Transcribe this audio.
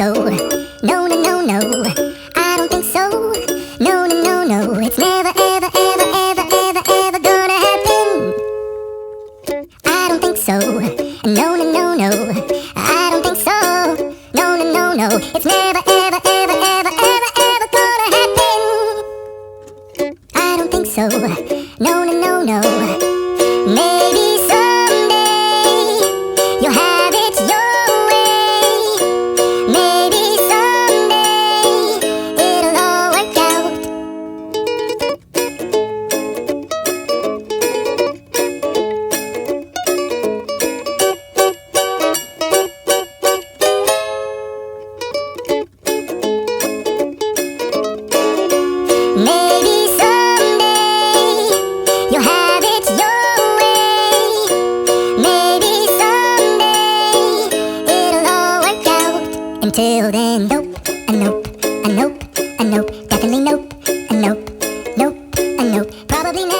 so. No, no, no, no. I don't think so. No, no, no, no. It's never, ever, ever, ever, ever, ever gonna happen. I don't think so. No, no, no, no. I don't think so. No, no, no, no. It's never, ever, ever, ever, ever, ever gonna happen. I don't think so. No, no, no, no. Maybe someday you'll have it your way. Maybe someday it'll all work out. Maybe someday you'll have it your way. Maybe someday it'll all work out. Until then, nope, a nope, a nope, a nope, definitely nope, a nope, nope, a nope, probably never.